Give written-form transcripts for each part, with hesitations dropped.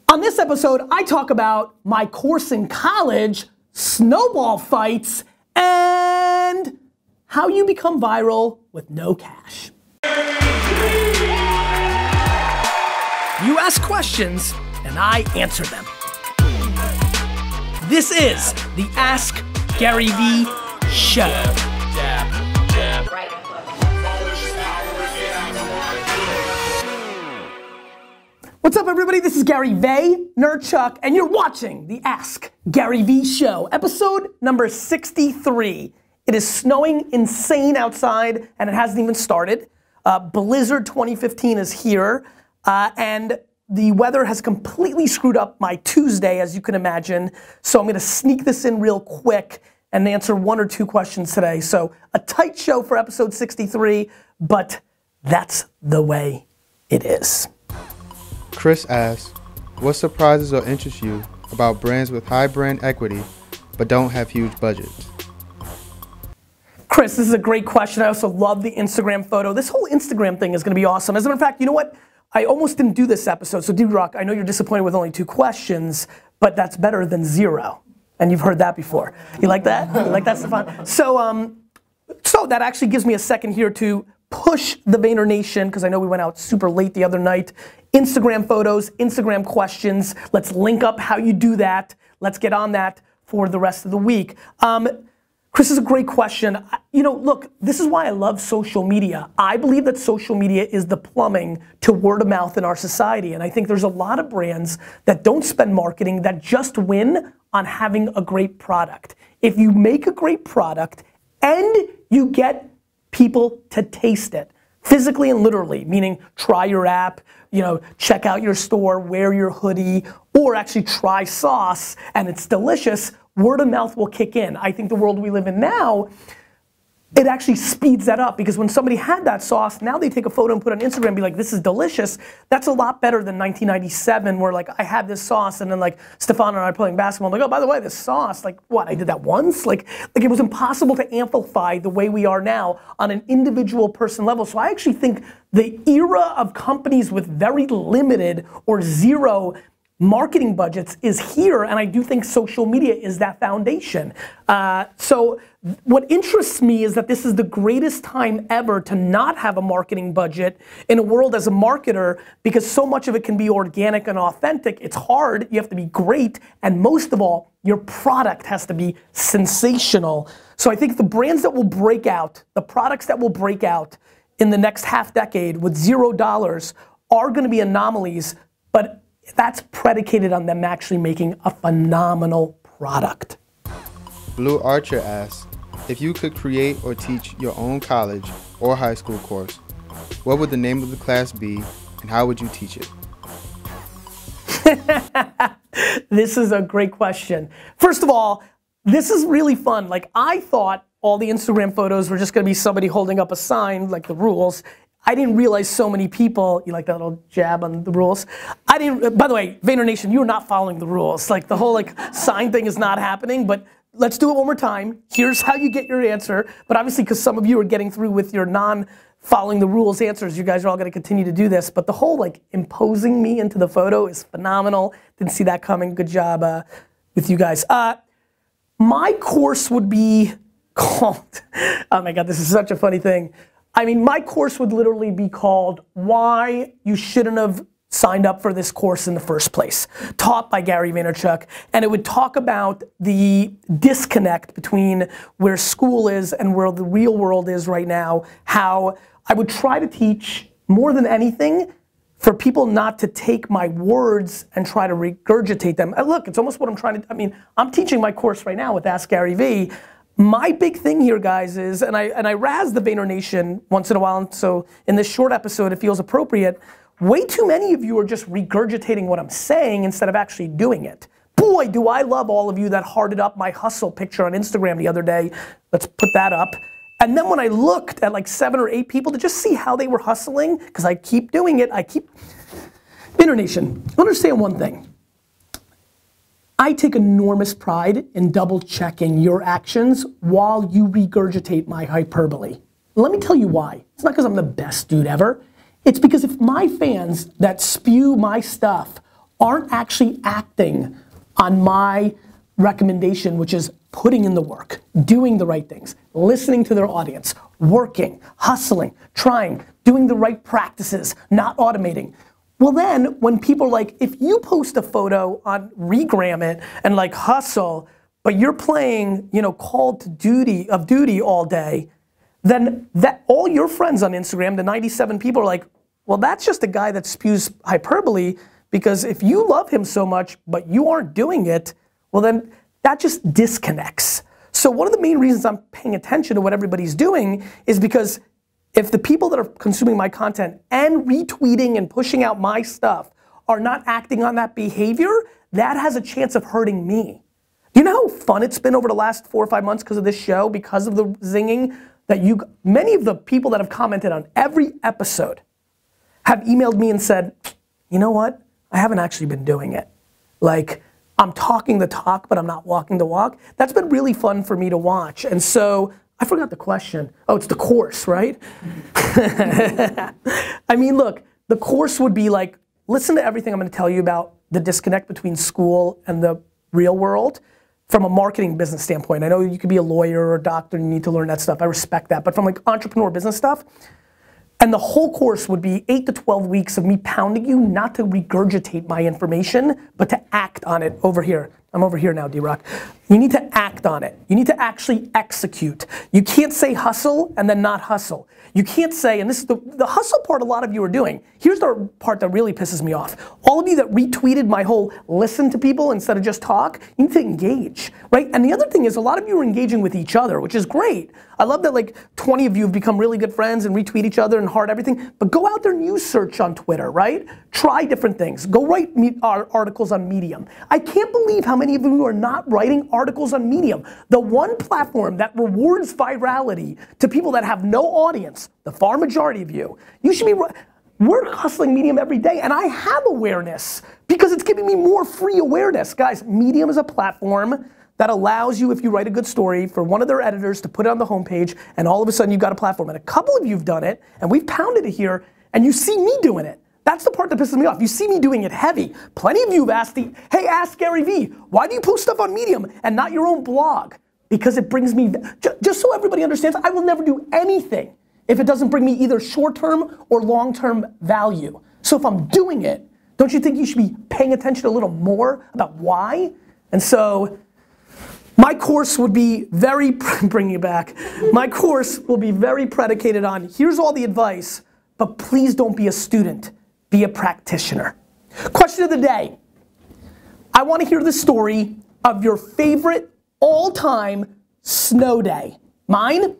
On this episode, I talk about my course in college, snowball fights, and how you become viral with no cash. You ask questions, and I answer them. This is the Ask Gary V Show. What's up, everybody? This is Gary Vaynerchuk, and you're watching the Ask Gary V Show, episode number 63. It is snowing insane outside, and it hasn't even started. Blizzard 2015 is here, and the weather has completely screwed up my Tuesday, as you can imagine. So I'm going to sneak this in real quick and answer one or two questions today. So a tight show for episode 63, but that's the way it is. Chris asks, what surprises or interests you about brands with high brand equity but don't have huge budgets? Chris, this is a great question. I also love the Instagram photo. This whole Instagram thing is going to be awesome. As a matter of fact, you know what? I almost didn't do this episode, so D-Rock, I know you're disappointed with only 2 questions, but that's better than 0. And you've heard that before. You like that? You like that, Stefan? So that actually gives me a second here to push the Vayner Nation, because I know we went out super late the other night. Instagram photos, Instagram questions. Let's link up how you do that. Let's get on that for the rest of the week. Chris, is a great question. You know, look, this is why I love social media. I believe that social media is the plumbing to word of mouth in our society. And I think there's a lot of brands that don't spend marketing that just win on having a great product. If you make a great product and you get people to taste it, physically and literally, meaning try your app, you know, check out your store, wear your hoodie, or actually try sauce and it's delicious, word of mouth will kick in. I think the world we live in now, it actually speeds that up, because when somebody had that sauce, now they take a photo and put it on Instagram and be like, this is delicious. That's a lot better than 1997, where like I had this sauce and then like Stefan and I are playing basketball, I'm like, oh, by the way, this sauce, like what, I did that once? Like it was impossible to amplify the way we are now on an individual person level. So I actually think the era of companies with very limited or zero marketing budgets is here, and I do think social media is that foundation. So what interests me is that this is the greatest time ever to not have a marketing budget in a world as a marketer, because so much of it can be organic and authentic. It's hard, you have to be great, and most of all, your product has to be sensational. So I think the brands that will break out, the products that will break out in the next half decade with $0 are gonna be anomalies, but that's predicated on them actually making a phenomenal product. Blue Archer asks, if you could create or teach your own college or high school course, what would the name of the class be and how would you teach it? This is a great question. First of all, this is really fun. Like, I thought all the Instagram photos were just gonna be somebody holding up a sign, like the rules. I didn't realize so many people, you like that little jab on the rules? By the way, Vayner Nation, you are not following the rules. Like the whole like sign thing is not happening, but let's do it one more time. Here's how you get your answer. But obviously, because some of you are getting through with your non-following the rules answers, you guys are all gonna continue to do this. But the whole like imposing me into the photo is phenomenal. Didn't see that coming. Good job with you guys. My course would be called, oh my God, this is such a funny thing. I mean, my course would literally be called Why You Shouldn't Have Signed Up for This Course in the First Place, taught by Gary Vaynerchuk. And it would talk about the disconnect between where school is and where the real world is right now, how I would try to teach more than anything for people not to take my words and try to regurgitate them. And look, it's almost what I'm trying to, I mean, I'm teaching my course right now with Ask Gary V. My big thing here, guys, is, and I razz the Vayner Nation once in a while, and so in this short episode, it feels appropriate. Way too many of you are just regurgitating what I'm saying instead of actually doing it. Boy, do I love all of you that hearted up my hustle picture on Instagram the other day. Let's put that up. And then when I looked at like 7 or 8 people to just see how they were hustling, because I keep doing it, Vayner Nation, understand one thing. I take enormous pride in double checking your actions while you regurgitate my hyperbole. Let me tell you why. It's not because I'm the best dude ever. It's because if my fans that spew my stuff aren't actually acting on my recommendation, which is putting in the work, doing the right things, listening to their audience, working, hustling, trying, doing the right practices, not automating. Well then, when people are like, if you post a photo on Regram it and like hustle, but you're playing, you know, Call of Duty all day, then that all your friends on Instagram, the 97 people are like, well, that's just a guy that spews hyperbole, because if you love him so much, but you aren't doing it, well then that just disconnects. So one of the main reasons I'm paying attention to what everybody's doing is because if the people that are consuming my content and retweeting and pushing out my stuff are not acting on that behavior, that has a chance of hurting me. Do you know how fun it's been over the last 4 or 5 months because of this show, because of the zinging, that many of the people that have commented on every episode have emailed me and said, you know what? I haven't actually been doing it. Like, I'm talking the talk, but I'm not walking the walk. That's been really fun for me to watch. And so, I forgot the question. Oh, it's the course, right? I mean, look, the course would be like, listen to everything I'm gonna tell you about the disconnect between school and the real world from a marketing business standpoint. I know you could be a lawyer or a doctor and you need to learn that stuff. I respect that. But from like entrepreneur business stuff, and the whole course would be 8 to 12 weeks of me pounding you not to regurgitate my information, but to act on it over here. I'm over here now, D-Rock. You need to act on it. You need to actually execute. You can't say hustle and then not hustle. You can't say, and this is the hustle part a lot of you are doing. Here's the part that really pisses me off. All of you that retweeted my whole listen to people instead of just talk, you need to engage, right? And the other thing is a lot of you are engaging with each other, which is great. I love that like 20 of you have become really good friends and retweet each other and heart everything, but go out there and use search on Twitter, right? Try different things. Go write articles on Medium. I can't believe how many of you are not writing articles on Medium. The one platform that rewards virality to people that have no audience, the far majority of you, you should be, we're hustling Medium every day, and I have awareness because it's giving me more free awareness. Guys, Medium is a platform that allows you, if you write a good story, for one of their editors to put it on the homepage, and all of a sudden you've got a platform. And a couple of you have done it, and we've pounded it here, and you see me doing it. That's the part that pisses me off. You see me doing it heavy. Plenty of you have asked hey, ask Gary Vee, why do you post stuff on Medium and not your own blog? Because it brings me, just so everybody understands, I will never do anything if it doesn't bring me either short-term or long-term value. So if I'm doing it, don't you think you should be paying attention a little more about why? And so, my course would be very, bring you back, my course will be very predicated on, here's all the advice, but please don't be a student, be a practitioner. Question of the day. I want to hear the story of your favorite all-time snow day. Mine,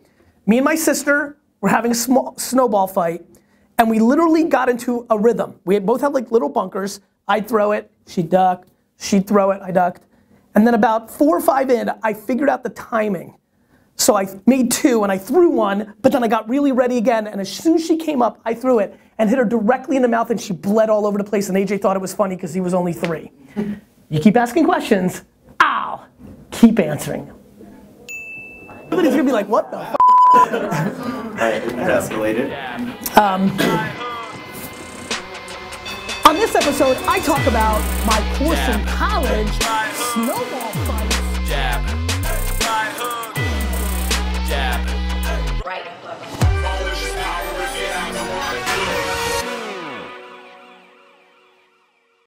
me and my sister were having a snowball fight, and we literally got into a rhythm. We both had like little bunkers. I'd throw it, she'd duck, she'd throw it, I ducked. And then about 4 or 5 in, I figured out the timing. So I made 2 and I threw one, but then I got really ready again, and as soon as she came up, I threw it and hit her directly in the mouth, and she bled all over the place, and AJ thought it was funny because he was only 3. You keep asking questions, I'll keep answering. Everybody's gonna be like, what the f***? Alright, it escalated. On this episode, I talk about my course in college, snowball fight.